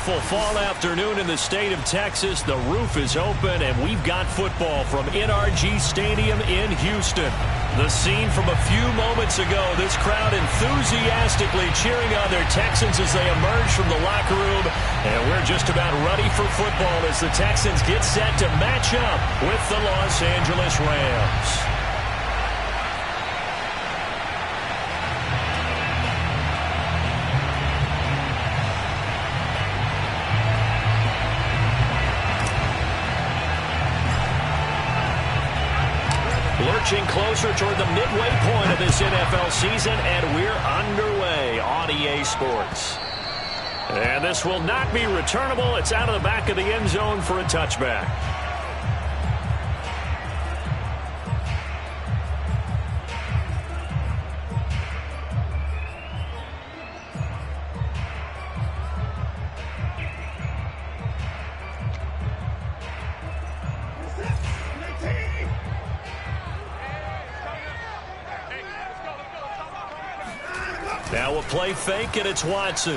beautiful fall afternoon in the state of Texas. The roof is open, and we've got football from NRG Stadium in Houston. The scene from a few moments ago, this crowd enthusiastically cheering on their Texans as they emerge from the locker room. And we're just about ready for football as the Texans get set to match up with the Los Angeles Rams. Lurching closer toward the midway point of this NFL season, and we're underway on EA Sports. And this will not be returnable. It's out of the back of the end zone for a touchback. Now a play fake, and it's Watson.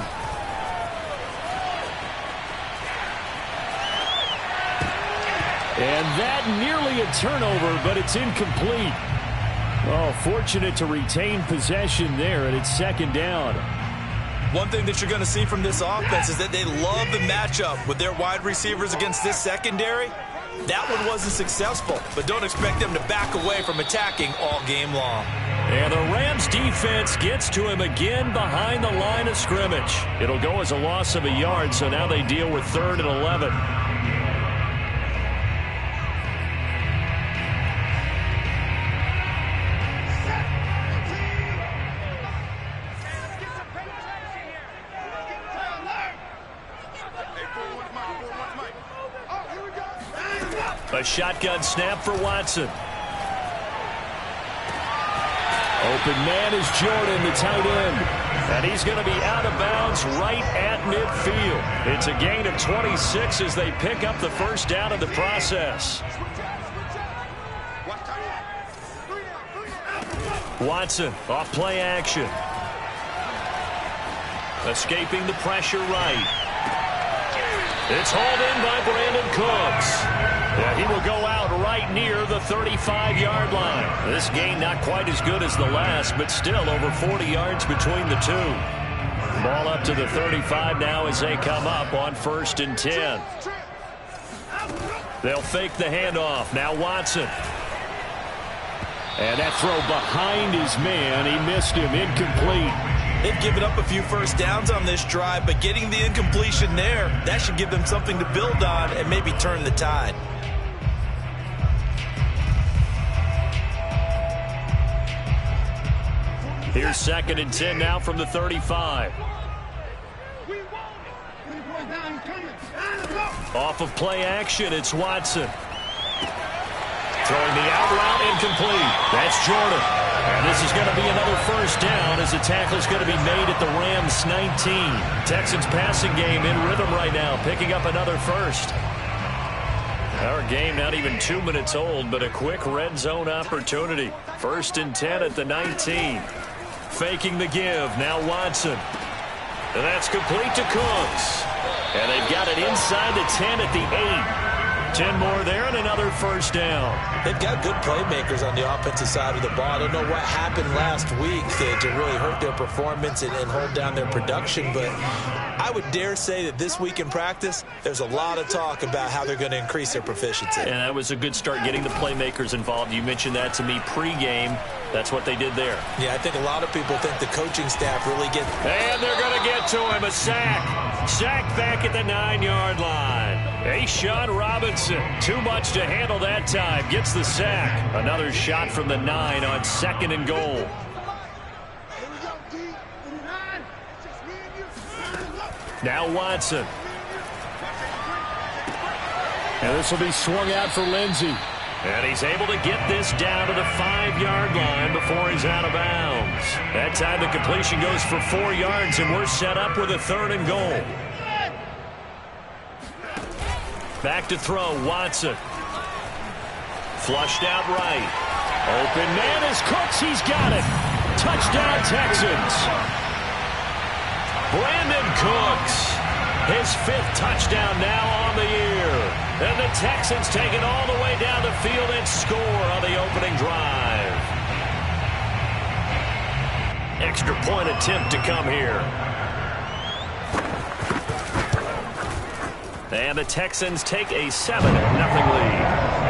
And that nearly a turnover, but it's incomplete. Oh, fortunate to retain possession there, and it's second down. One thing that you're going to see from this offense is that they love the matchup with their wide receivers against this secondary. That one wasn't successful, but don't expect them to back away from attacking all game long. And the Rams defense gets to him again behind the line of scrimmage. It'll go as a loss of a yard, so now they deal with 3rd and 11. A shotgun snap for Watson. Open man is Jordan, the tight end. And he's going to be out of bounds right at midfield. It's a gain of 26 as they pick up the first down in the process. Watson off play action. Escaping the pressure right. It's hauled in by Brandon Cooks. Yeah, he will go out right near the 35-yard line. This gain not quite as good as the last, but still over 40 yards between the two. Ball up to the 35 now as they come up on 1st and 10. They'll fake the handoff. Now Watson. And that throw behind his man. He missed him. Incomplete. They've given up a few first downs on this drive, but getting the incompletion there, that should give them something to build on and maybe turn the tide. Here's 2nd and 10 now from the 35. Off of play action, it's Watson. Throwing the out route, incomplete. That's Jordan. And this is going to be another first down as the tackle is going to be made at the Rams 19. Texans passing game in rhythm right now, picking up another first. Our game not even 2 minutes old, but a quick red zone opportunity. 1st and 10 at the 19. Faking the give. Now Watson. And that's complete to Cooks. And they've got it inside the 10 at the 8. 10 more there and another first down. They've got good playmakers on the offensive side of the ball. I don't know what happened last week to really hurt their performance and hold down their production, but I would dare say that this week in practice, there's a lot of talk about how they're going to increase their proficiency. And that was a good start getting the playmakers involved. You mentioned that to me pregame. That's what they did there. Yeah, I think a lot of people think the coaching staff really get... And they're going to get to him. A sack. Sack back at the 9-yard line. Ashawn Robinson, too much to handle that time. Gets the sack. Another shot from the 9 on 2nd and goal. Now Watson. And this will be swung out for Lindsey. And he's able to get this down to the 5-yard line before he's out of bounds. That time the completion goes for 4 yards, and we're set up with a 3rd and goal. Back to throw, Watson. Flushed out right. Open man is Cooks. He's got it. Touchdown, Texans. Brandon Cooks. His 5th touchdown now on the year. And the Texans take it all the way down the field and score on the opening drive. Extra point attempt to come here. And the Texans take a 7-0 lead.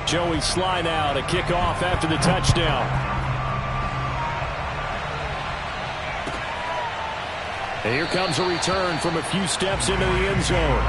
Joey Sly now to kick off after the touchdown. And here comes a return from a few steps into the end zone.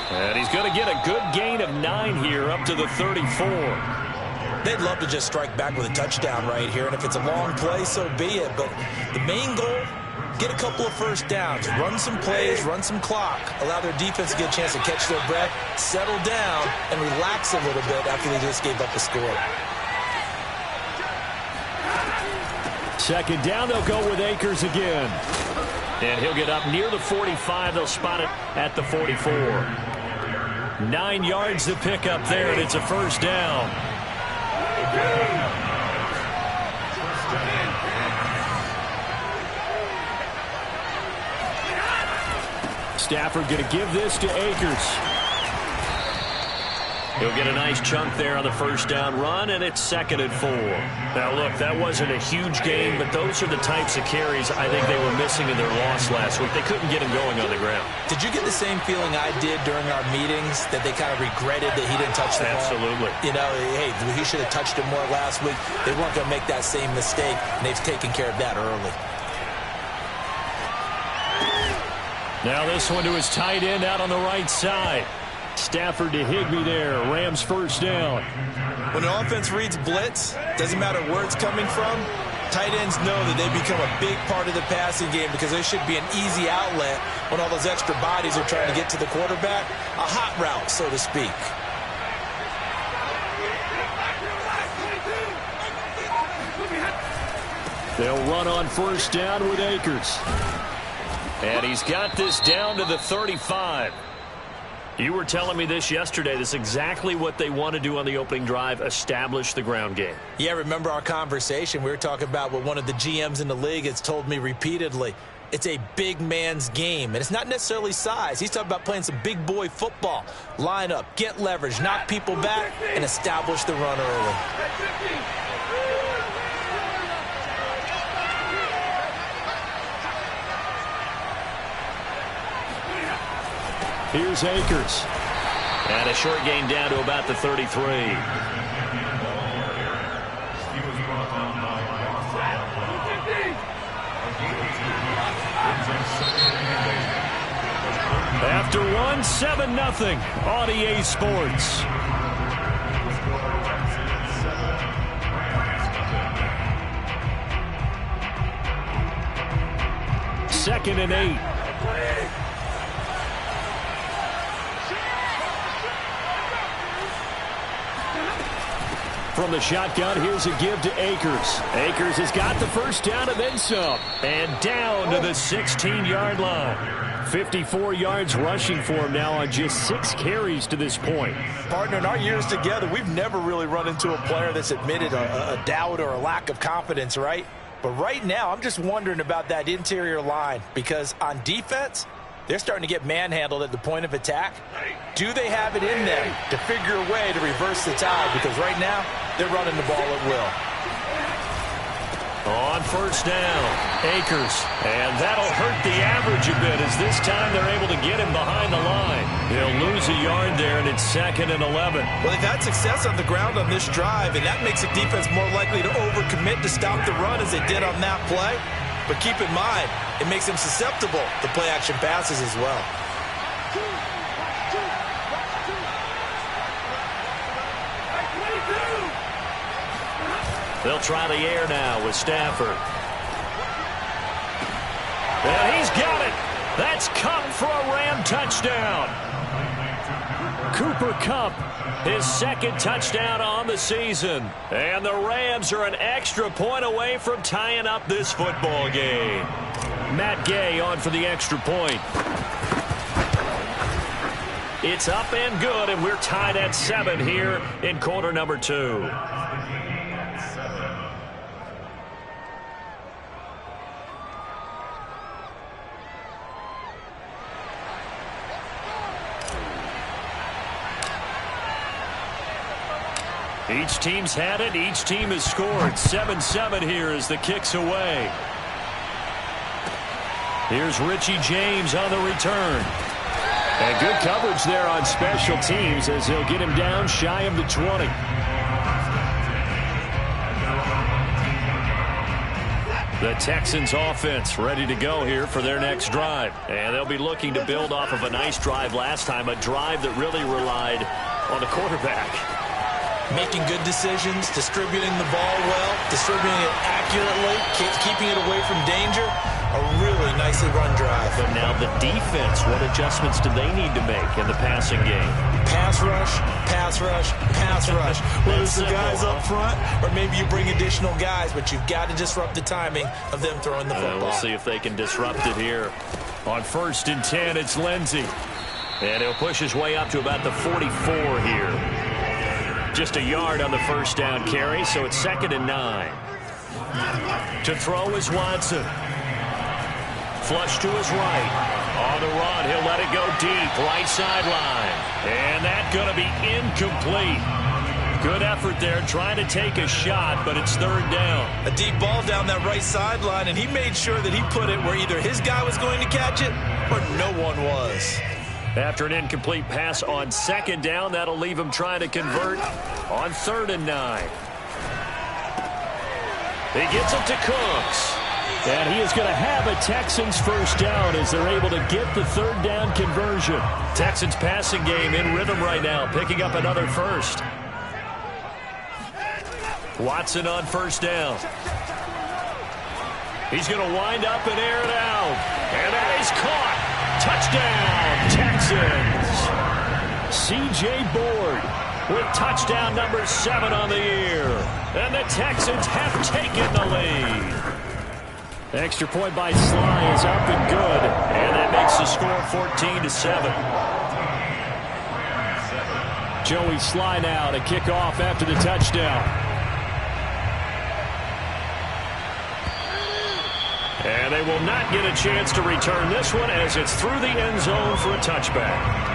And he's going to get a good gain of 9 here up to the 34. They'd love to just strike back with a touchdown right here, and if it's a long play, so be it. But the main goal, get a couple of first downs, run some plays, run some clock, allow their defense to get a chance to catch their breath, settle down, and relax a little bit after they just gave up a score. Second down, they'll go with Akers again. And he'll get up near the 45. They'll spot it at the 44. 9 yards to pick up there, and it's a first down. Stafford going to give this to Akers. He'll get a nice chunk there on the first down run, and it's 2nd and 4. Now, look, that wasn't a huge gain, but those are the types of carries I think they were missing in their loss last week. They couldn't get him going on the ground. Did you get the same feeling I did during our meetings, that they kind of regretted that he didn't touch the ball? Absolutely. You know, hey, he should have touched it more last week. They weren't going to make that same mistake, and they've taken care of that early. Now this one to his tight end out on the right side. Stafford to Higbee there. Rams first down. When the offense reads blitz, doesn't matter where it's coming from, tight ends know that they become a big part of the passing game because there should be an easy outlet when all those extra bodies are trying to get to the quarterback. A hot route, so to speak. They'll run on first down with Akers. And he's got this down to the 35. You were telling me this yesterday. This is exactly what they want to do on the opening drive, establish the ground game. Yeah, remember our conversation. We were talking about what one of the GMs in the league has told me repeatedly. It's a big man's game, and it's not necessarily size. He's talking about playing some big boy football. Line up, get leverage, knock people back, and establish the run early. Here's Akers. And a short gain down to about the 33. After one, 7-0 on EA Sports. Second and 8. From the shotgun, here's a give to Akers. Akers has got the first down and then some. And down to the 16-yard line. 54 yards rushing for him now on just 6 carries to this point. Partner, in our years together, we've never really run into a player that's admitted a doubt or a lack of confidence, right? But right now, I'm just wondering about that interior line because on defense, they're starting to get manhandled at the point of attack. Do they have it in them to figure a way to reverse the tide? Because right now, they're running the ball at will. On first down, Akers. And that'll hurt the average a bit as this time they're able to get him behind the line. He'll lose a yard there, and it's 2nd and 11. Well, they've had success on the ground on this drive, and that makes the defense more likely to overcommit to stop the run as they did on that play. But keep in mind, it makes them susceptible to play-action passes as well. They'll try the air now with Stafford. And he's got it. That's Kupp for a Ram touchdown. Cooper Kupp, his 2nd touchdown on the season. And the Rams are an extra point away from tying up this football game. Matt Gay on for the extra point. It's up and good, and we're tied at 7 here in quarter number 2. Each team's had it. Each team has scored. 7-7 here as the kick's away. Here's Richie James on the return. And good coverage there on special teams as he'll get him down shy of the 20. The Texans offense ready to go here for their next drive. And they'll be looking to build off of a nice drive last time, a drive that really relied on the quarterback. Making good decisions, distributing the ball well, distributing it accurately, keeping it away from danger. A really nicely run drive. But now the defense, what adjustments do they need to make in the passing game? Pass rush, pass rush, pass rush. Whether it's the guys up front or maybe you bring additional guys, but you've got to disrupt the timing of them throwing the football. We'll see if they can disrupt it here. On 1st and 10, it's Lindsey. And he'll push his way up to about the 44 here. Just a yard on the first down carry, so it's 2nd and 9. To throw is Watson. Flush to his right. On the run, he'll let it go deep, right sideline. And that's going to be incomplete. Good effort there, trying to take a shot, but it's 3rd down. A deep ball down that right sideline, and he made sure that he put it where either his guy was going to catch it or no one was. After an incomplete pass on 2nd down, that'll leave him trying to convert on 3rd and 9. He gets it to Cooks. And he is going to have a Texans first down as they're able to get the 3rd down conversion. Texans passing game in rhythm right now, picking up another first. Watson on first down. He's going to wind up and air it out. And that is caught. Touchdown, Texans. C.J. Board with touchdown number 7 on the year. And the Texans have taken the lead. Extra point by Sly is up and good. And that makes the score 14-7. Joey Sly now to kick off after the touchdown. And they will not get a chance to return this one as it's through the end zone for a touchback.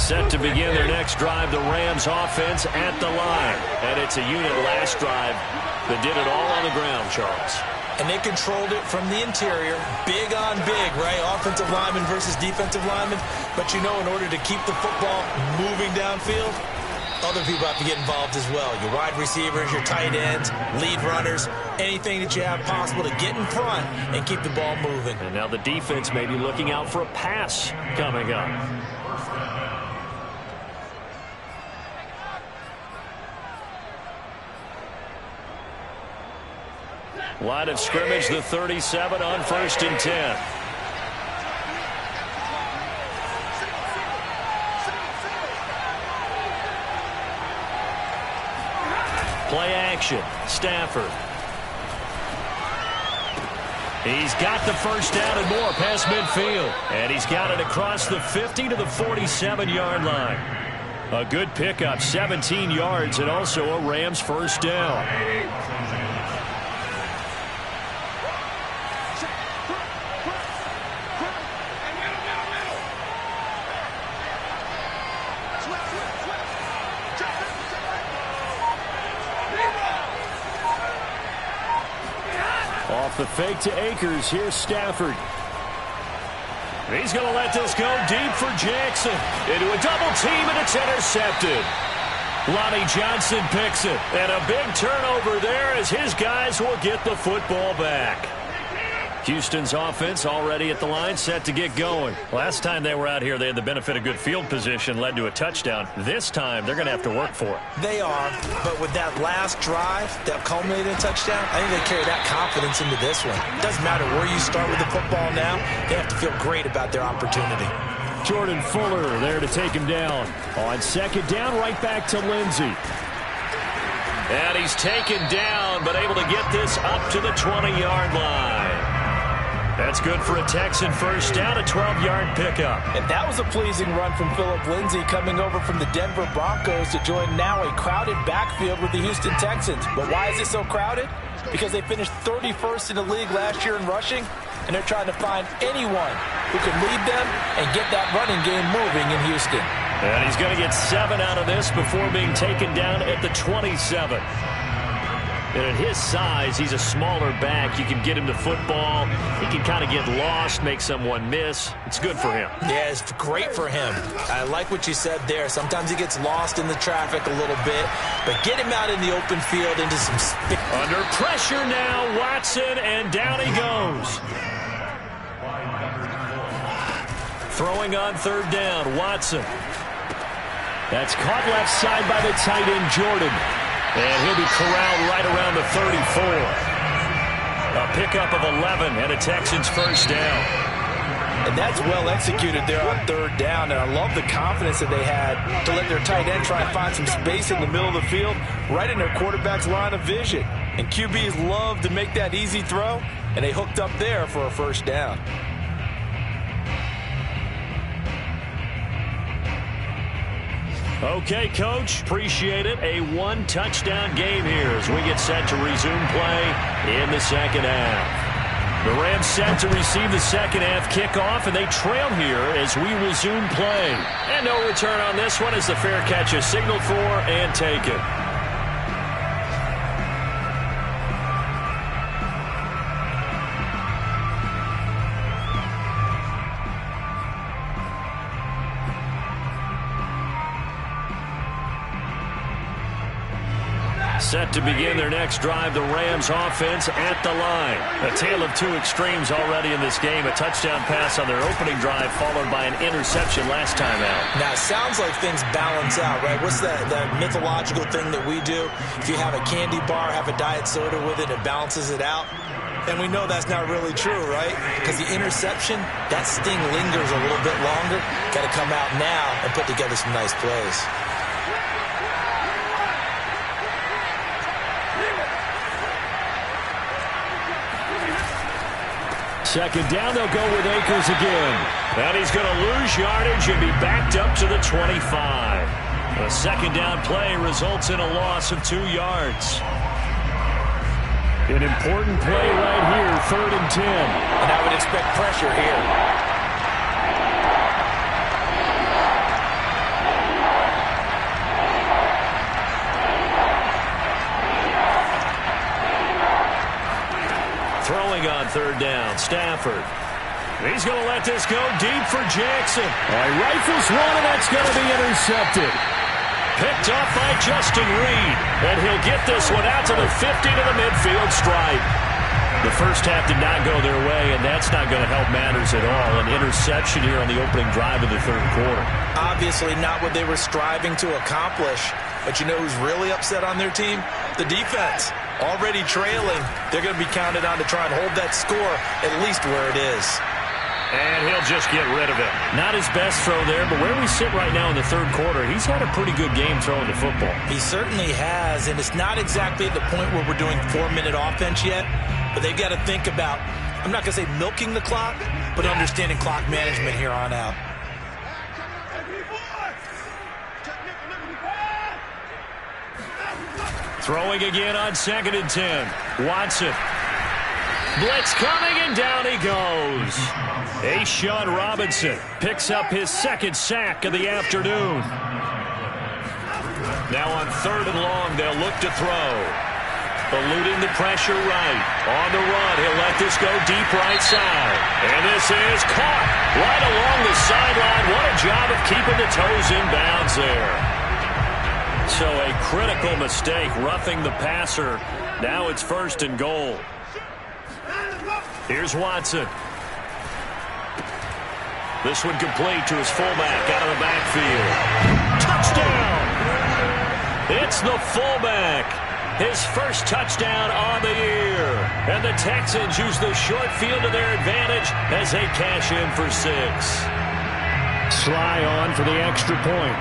Set to begin their next drive, the Rams offense at the line. And it's a unit last drive that did it all on the ground, Charles. And they controlled it from the interior, big on big, right? Offensive lineman versus defensive lineman. But you know, in order to keep the football moving downfield, other people have to get involved as well. Your wide receivers, your tight ends, lead runners, anything that you have possible to get in front and keep the ball moving. And now the defense may be looking out for a pass coming up. Line of scrimmage, the 37 on 1st and 10. Play action, Stafford. He's got the first down and more past midfield. And he's got it across the 50 to the 47-yard line. A good pickup, 17 yards, and also a Rams first down. Off the fake to Akers, here's Stafford. He's going to let this go deep for Jackson. Into a double team, and it's intercepted. Lonnie Johnson picks it. And a big turnover there as his guys will get the football back. Houston's offense already at the line, set to get going. Last time they were out here, they had the benefit of good field position, led to a touchdown. This time, they're going to have to work for it. They are, but with that last drive that culminated in a touchdown, I think they carry that confidence into this one. It doesn't matter where you start with the football now. They have to feel great about their opportunity. Jordan Fuller there to take him down. On second down, right back to Lindsey. And he's taken down, but able to get this up to the 20-yard line. That's good for a Texan first down, a 12-yard pickup. And that was a pleasing run from Phillip Lindsay, coming over from the Denver Broncos to join now a crowded backfield with the Houston Texans. But why is it so crowded? Because they finished 31st in the league last year in rushing, and they're trying to find anyone who can lead them and get that running game moving in Houston. And he's going to get 7 out of this before being taken down at the 27. And at his size, he's a smaller back. You can get him to football. He can kind of get lost, make someone miss. It's good for him. Yeah, it's great for him. I like what you said there. Sometimes he gets lost in the traffic a little bit, but get him out in the open field into some space. Under pressure now, Watson, and down he goes. Throwing on third down, Watson. That's caught left side by the tight end, Jordan. And he'll be corralled right around the 34. A pickup of 11 and a Texans first down. And that's well executed there on third down. And I love the confidence that they had to let their tight end try and find some space in the middle of the field, right in their quarterback's line of vision. And QBs love to make that easy throw, and they hooked up there for a first down. Okay, Coach, appreciate it. A one-touchdown game here as we get set to resume play in the second half. The Rams set to receive the second half kickoff, and they trail here as we resume play. And no return on this one as the fair catch is signaled for and taken. Set to begin their next drive, the Rams offense at the line. A tale of two extremes already in this game. A touchdown pass on their opening drive followed by an interception last time out. Now, it sounds like things balance out, right? What's that mythological thing that we do? If you have a candy bar, have a diet soda with it, it balances it out. And we know that's not really true, right? Because the interception, that sting lingers a little bit longer. Got to come out now and put together some nice plays. Second down, they'll go with Akers again. And he's going to lose yardage and be backed up to the 25. A second down play results in a loss of 2 yards. An important play right here, 3rd and 10. And I would expect pressure here. Throwing on third down, Stafford. He's going to let this go deep for Jackson. Rifles one, and that's going to be intercepted. Picked off by Justin Reed. And he'll get this one out to the 50 to the midfield stripe. The first half did not go their way, and that's not going to help matters at all. An interception here on the opening drive of the third quarter. Obviously not what they were striving to accomplish. But you know who's really upset on their team? The defense. Already trailing. They're going to be counted on to try and hold that score at least where it is. And he'll just get rid of it. Not his best throw there, but where we sit right now in the third quarter, he's had a pretty good game throwing the football. He certainly has, and it's not exactly at the point where we're doing 4-minute offense yet, but they've got to think about, I'm not going to say milking the clock, but understanding clock management here on out. Throwing again on 2nd and 10. Watson. Blitz coming, and down he goes. A'Shawn Robinson picks up his 2nd sack of the afternoon. Now on 3rd and long, they'll look to throw. Eluding the pressure right. On the run, he'll let this go deep right side. And this is caught right along the sideline. What a job of keeping the toes in bounds there. So a critical mistake, roughing the passer. Now it's 1st and goal. Here's Watson. This one complete to his fullback out of the backfield. Touchdown! It's the fullback. His first touchdown on the year. And the Texans use the short field to their advantage as they cash in for 6. Sly on for the extra point.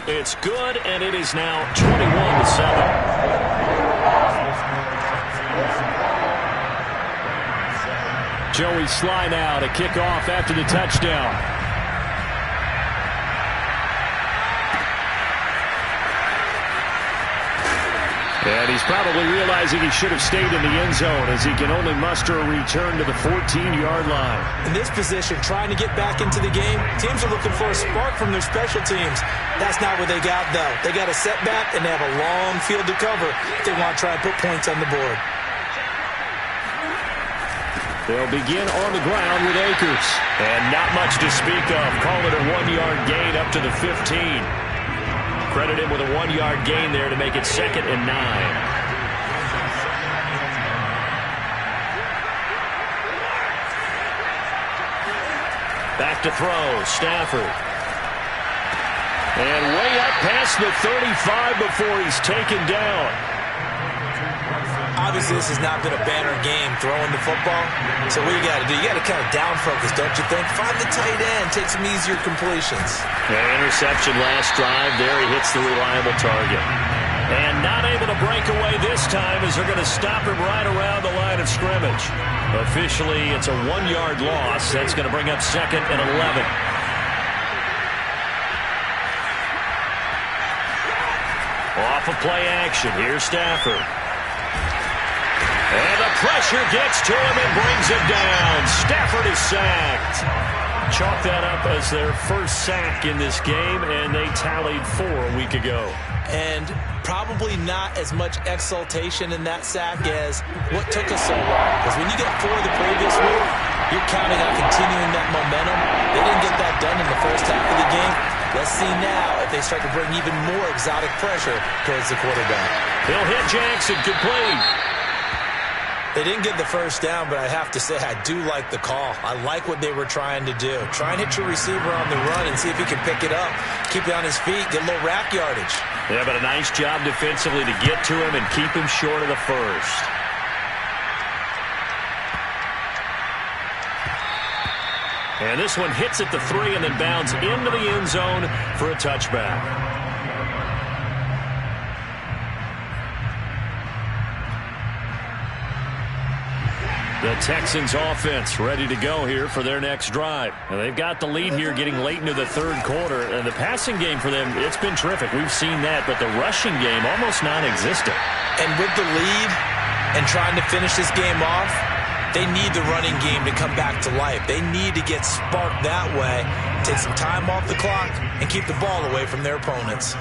It's good, and it is now 21-7. Joey Sly now to kick off after the touchdown. And he's probably realizing he should have stayed in the end zone as he can only muster a return to the 14-yard line. In this position, trying to get back into the game, teams are looking for a spark from their special teams. That's not what they got, though. They got a setback, and they have a long field to cover if they want to try and put points on the board. They'll begin on the ground with Akers. And not much to speak of. Call it a 1-yard gain up to the 15. Credit him with a 1-yard gain there to make it 2nd and 9. Back to throw, Stafford. And way up past the 35 before he's taken down. Obviously, this has not been a banner game throwing the football. So what you got to do, you got to kind of down focus, don't you think? Find the tight end, take some easier completions. An interception last drive. There he hits the reliable target. And not able to break away this time as they're going to stop him right around the line of scrimmage. Officially, it's a 1-yard loss. That's going to bring up 2nd and 11. Off of play action. Here's Stafford. And the pressure gets to him and brings him down. Stafford is sacked. Chalk that up as their first sack in this game, and they tallied 4 a week ago. And probably not as much exultation in that sack as what took us so long. Because when you get 4 the previous week, you're counting on continuing that momentum. They didn't get that done in the first half of the game. Let's see now if they start to bring even more exotic pressure towards the quarterback. He'll hit Jackson, complete. They didn't get the first down, but I have to say I do like the call. I like what they were trying to do. Try and hit your receiver on the run and see if he can pick it up. Keep it on his feet, get a little rack yardage. Yeah, but a nice job defensively to get to him and keep him short of the first. And this one hits at the 3 and then bounds into the end zone for a touchback. The Texans offense ready to go here for their next drive. And they've got the lead here getting late into the 3rd quarter. And the passing game for them, it's been terrific. We've seen that, but the rushing game almost non-existent. And with the lead and trying to finish this game off, they need the running game to come back to life. They need to get sparked that way, take some time off the clock, and keep the ball away from their opponents.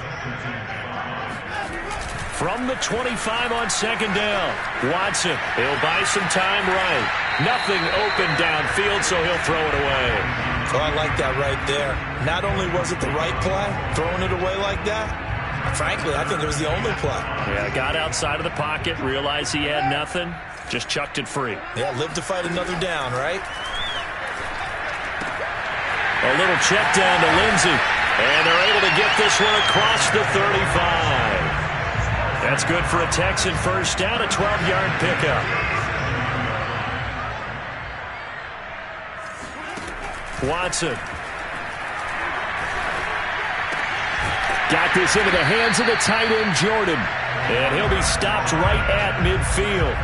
From the 25 on 2nd down, Watson, he'll buy some time right. Nothing open downfield, so he'll throw it away. Oh, I like that right there. Not only was it the right play, throwing it away like that, frankly, I think it was the only play. Yeah, got outside of the pocket, realized he had nothing, just chucked it free. Yeah, live to fight another down, right? A little check down to Lindsey, and they're able to get this one across the 35. That's good for a Texan first down, a 12-yard pickup. Watson. Got this into the hands of the tight end, Jordan. And he'll be stopped right at midfield.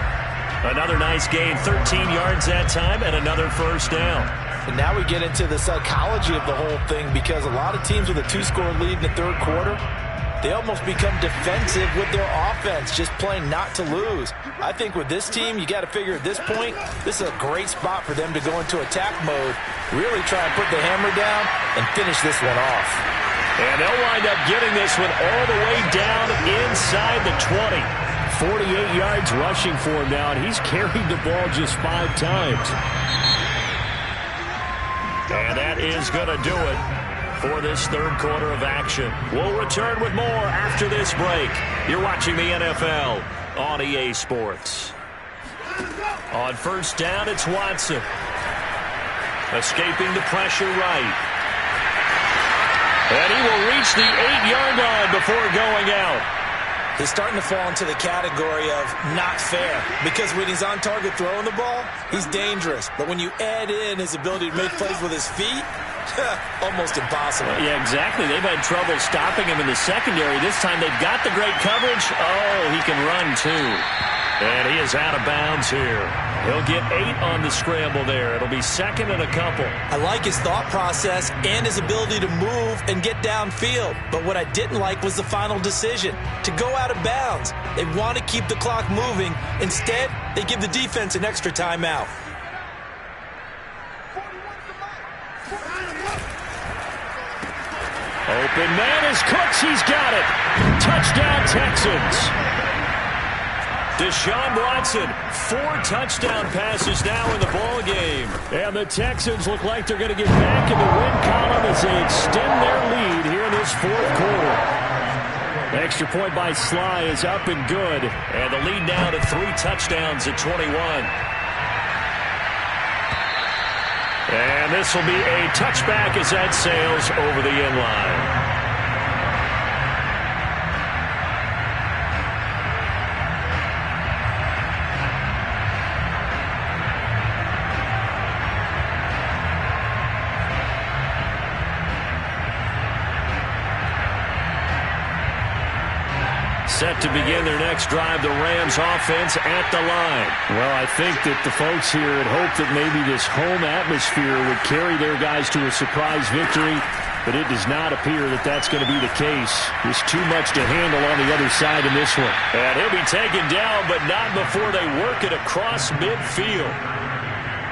Another nice gain, 13 yards that time, and another first down. And now we get into the psychology of the whole thing, because a lot of teams with a 2-score lead in the third quarter, they almost become defensive with their offense, just playing not to lose. I think with this team, you got to figure at this point, this is a great spot for them to go into attack mode, really try and put the hammer down and finish this one off. And they'll wind up getting this one all the way down inside the 20. 48 yards rushing for him now, and he's carried the ball just 5 times. And that is going to do it for this third quarter of action. We'll return with more after this break. You're watching the NFL on EA Sports. On first down, it's Watson. Escaping the pressure right. And he will reach the 8-yard line before going out. He's starting to fall into the category of not fair, because when he's on target throwing the ball, he's dangerous. But when you add in his ability to make plays with his feet, almost impossible. Yeah, exactly. They've had trouble stopping him in the secondary. This time they've got the great coverage. Oh, he can run too. And he is out of bounds here. He'll get 8 on the scramble there. It'll be second and a couple. I like his thought process and his ability to move and get downfield. But what I didn't like was the final decision, to go out of bounds. They want to keep the clock moving. Instead, they give the defense an extra timeout. Open man is Cooks. He's got it. Touchdown, Texans. Deshaun Watson, 4 touchdown passes now in the ball game. And the Texans look like they're going to get back in the win column as they extend their lead here in this fourth quarter. The extra point by Sly is up and good. And the lead now to 3 touchdowns at 21. And this will be a touchback as that sails over the end line. Set to begin their next drive, the Rams offense at the line. Well, I think that the folks here had hoped that maybe this home atmosphere would carry their guys to a surprise victory, but it does not appear that that's going to be the case. There's too much to handle on the other side in this one. And he'll be taken down, but not before they work it across midfield.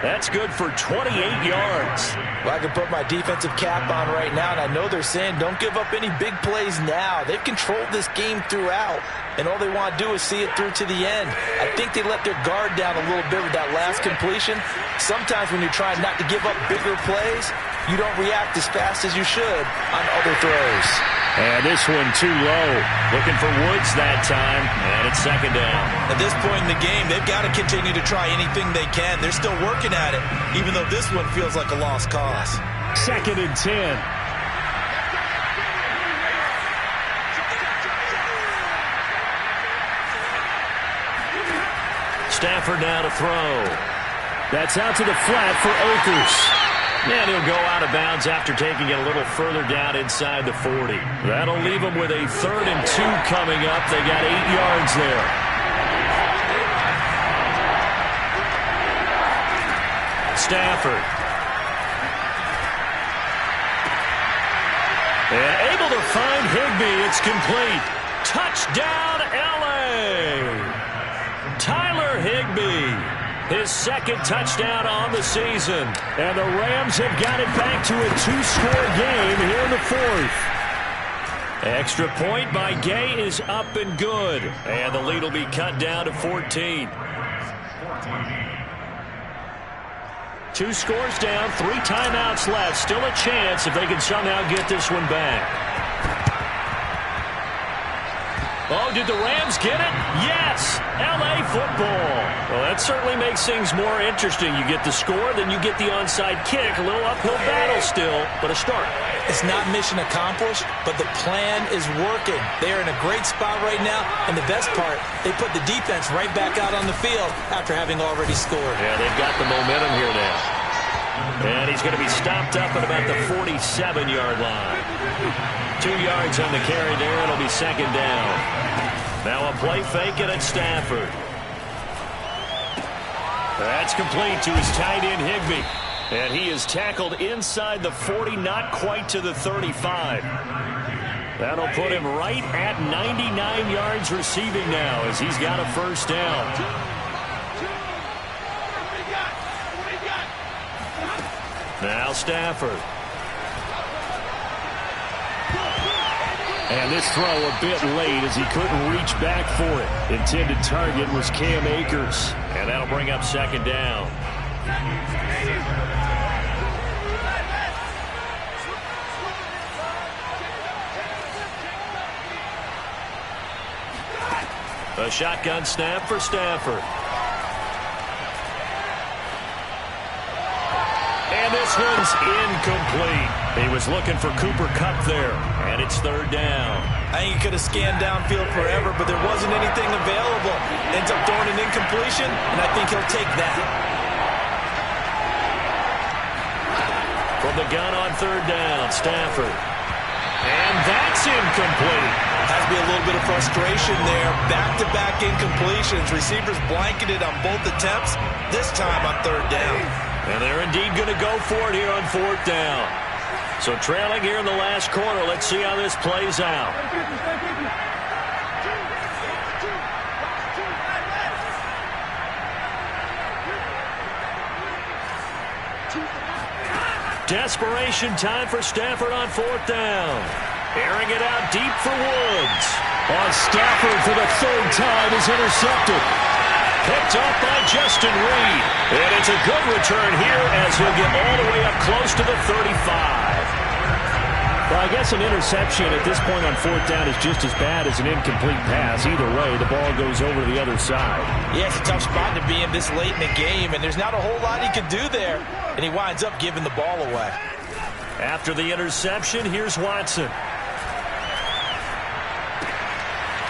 That's good for 28 yards. Well, I can put my defensive cap on right now, and I know they're saying don't give up any big plays now. They've controlled this game throughout, and all they want to do is see it through to the end. I think they let their guard down a little bit with that last completion. Sometimes when you're trying not to give up bigger plays, you don't react as fast as you should on other throws. And this one too low. Looking for Woods that time, and it's second down. At this point in the game, they've got to continue to try anything they can. They're still working at it, even though this one feels like a lost cause. Second and 10. Stafford now to throw. That's out to the flat for Akers. And he'll go out of bounds after taking it a little further down inside the 40. That'll leave them with a 3rd and 2 coming up. They got 8 yards there. Stafford. And able to find Higbee. It's complete. Touchdown, L.A. Tyler Higbee. His second touchdown on the season. And the Rams have got it back to a 2-score game here in the 4th. Extra point by Gay is up and good. And the lead will be cut down to 14. 2 scores down, 3 timeouts left. Still a chance if they can somehow get this one back. Oh, did the Rams get it? Yes! L.A. football. Well, that certainly makes things more interesting. You get the score, then you get the onside kick. A little uphill battle still, but a start. It's not mission accomplished, but the plan is working. They're in a great spot right now, and the best part, they put the defense right back out on the field after having already scored. Yeah, they've got the momentum here now. And he's going to be stopped up at about the 47-yard line. 2 yards on the carry there. It'll be second down. Now a play fake it at Stafford. That's complete to his tight end, Higbee. And he is tackled inside the 40, not quite to the 35. That'll put him right at 99 yards receiving now as he's got a first down. Now Stafford. And this throw a bit late as he couldn't reach back for it. Intended target was Cam Akers. And that'll bring up second down. A shotgun snap for Stafford. And this one's incomplete. He was looking for Cooper Kupp there, and it's third down. I think he could have scanned downfield forever, but there wasn't anything available. Ends up throwing an incompletion, and I think he'll take that. From the gun on third down, Stafford. And that's incomplete. Has to be a little bit of frustration there. Back-to-back incompletions. Receivers blanketed on both attempts, this time on third down. And they're indeed going to go for it here on fourth down. So trailing here in the last quarter. Let's see how this plays out. Desperation time for Stafford on fourth down. Airing it out deep for Woods. On Stafford for the third time is intercepted. Picked up by Justin Reed. And it's a good return here as he'll get all the way up close to the 35. Well, I guess an interception at this point on fourth down is just as bad as an incomplete pass. Either way, the ball goes over to the other side. Yeah, it's a tough spot to be in this late in the game, and there's not a whole lot he can do there. And he winds up giving the ball away. After the interception, here's Watson.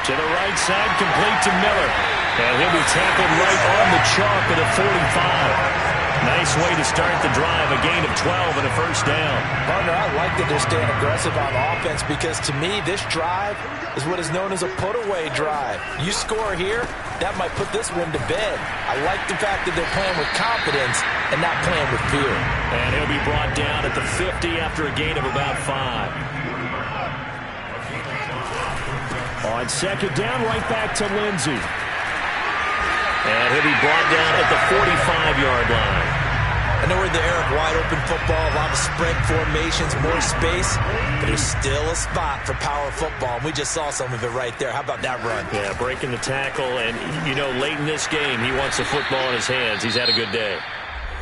To the right side, complete to Miller. And he'll be tackled right on the chalk at a 45. Nice way to start the drive, a gain of 12 and a first down. Partner, I like that they're staying aggressive on offense because to me, this drive is what is known as a put-away drive. You score here, that might put this one to bed. I like the fact that they're playing with confidence and not playing with fear. And he'll be brought down at the 50 after a gain of about 5. On second down, right back to Lindsey. And he'll be brought down at the 45-yard line. I know we're in the era of wide-open football, a lot of spread formations, more space, but there's still a spot for power football, and we just saw some of it right there. How about that run? Yeah, breaking the tackle, and, you know, late in this game, he wants the football in his hands. He's had a good day.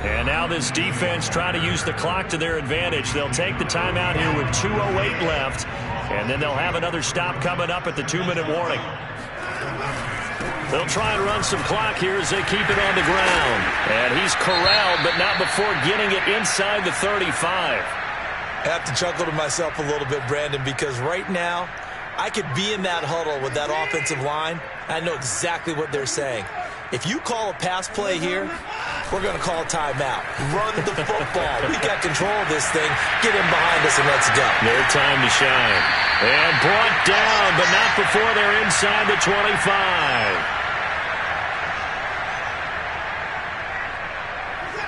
And now this defense trying to use the clock to their advantage. They'll take the timeout here with 2:08 left, and then they'll have another stop coming up at the 2-minute warning. They'll try and run some clock here as they keep it on the ground. And he's corralled, but not before getting it inside the 35. I have to chuckle to myself a little bit, Brandon, because right now, I could be in that huddle with that offensive line. I know exactly what they're saying. If you call a pass play here, we're going to call a timeout. Run the football. We got control of this thing. Get him behind us and let's go. Their time to shine. And brought down, but not before they're inside the 25.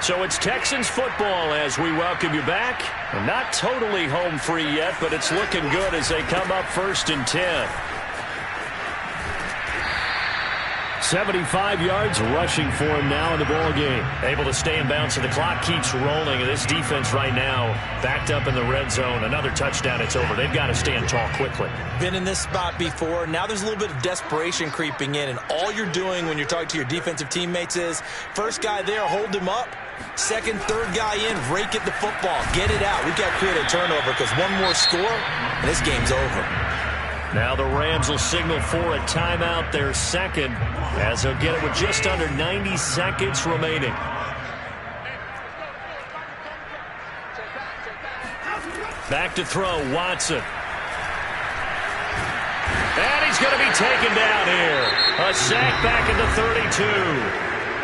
So it's Texans football as we welcome you back. Not totally home free yet, but it's looking good as they come up 1st and 10. 75 yards rushing for him now in the ball game. Able to stay in bounds, so the clock keeps rolling. And this defense right now backed up in the red zone. Another touchdown, it's over. They've got to stand tall quickly. Been in this spot before. Now there's a little bit of desperation creeping in. And all you're doing when you're talking to your defensive teammates is, first guy there, hold him up. Second, third guy in, rake at the football. Get it out. We've got to create a turnover because one more score, and this game's over. Now the Rams will signal for a timeout, their second, as they'll get it with just under 90 seconds remaining. Back to throw, Watson. And he's going to be taken down here. A sack back at the 32.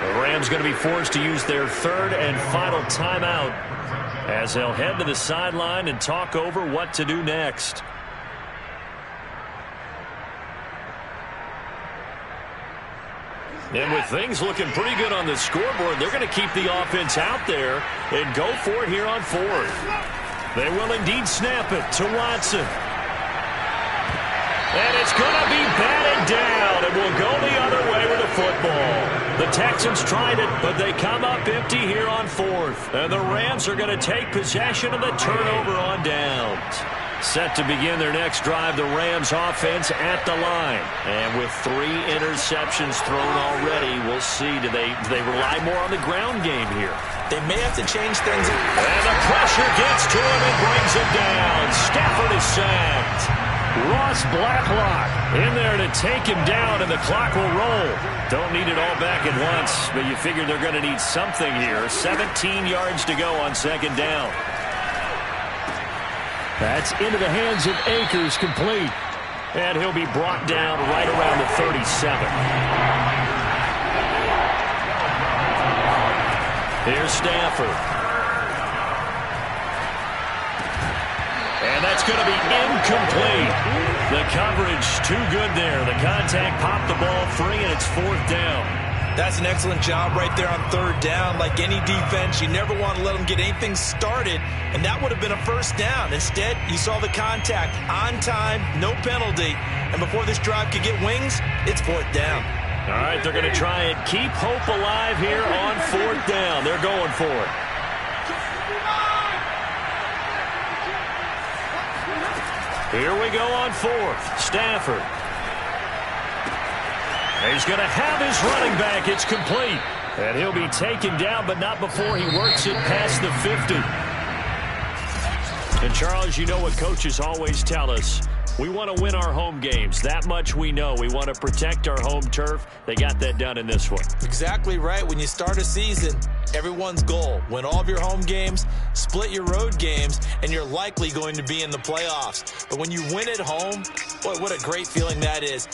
The Rams going to be forced to use their third and final timeout as they'll head to the sideline and talk over what to do next. And with things looking pretty good on the scoreboard, they're going to keep the offense out there and go for it here on fourth. They will indeed snap it to Watson. And it's going to be batted down, and will go the other way with the football. The Texans tried it, but they come up empty here on fourth. And the Rams are going to take possession of the turnover on downs. Set to begin their next drive, the Rams offense at the line. And with 3 interceptions thrown already, we'll see. Do they rely more on the ground game here? They may have to change things. And the pressure gets to him and brings him down. Stafford is sacked. Ross Blacklock in there to take him down, and the clock will roll. Don't need it all back at once, but you figure they're going to need something here. 17 yards to go on second down. That's into the hands of Akers, complete. And he'll be brought down right around the 37. Here's Stafford. And that's going to be incomplete. The coverage too good there. The contact popped the ball free, and it's fourth down. That's an excellent job right there on third down. Like any defense, you never want to let them get anything started, and that would have been a first down. Instead, you saw the contact on time, no penalty, and before this drive could get wings, it's fourth down. All right, they're going to try and keep hope alive here on fourth down. They're going for it. Here we go on fourth. Stafford. He's going to have his running back. It's complete. And he'll be taken down, but not before he works it past the 50. And, Charles, you know what coaches always tell us. We want to win our home games. That much we know. We want to protect our home turf. They got that done in this one. Exactly right. When you start a season, everyone's goal, win all of your home games, split your road games, and you're likely going to be in the playoffs. But when you win at home, boy, what a great feeling that is.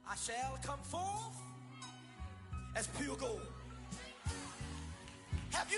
I shall come forth as pure gold.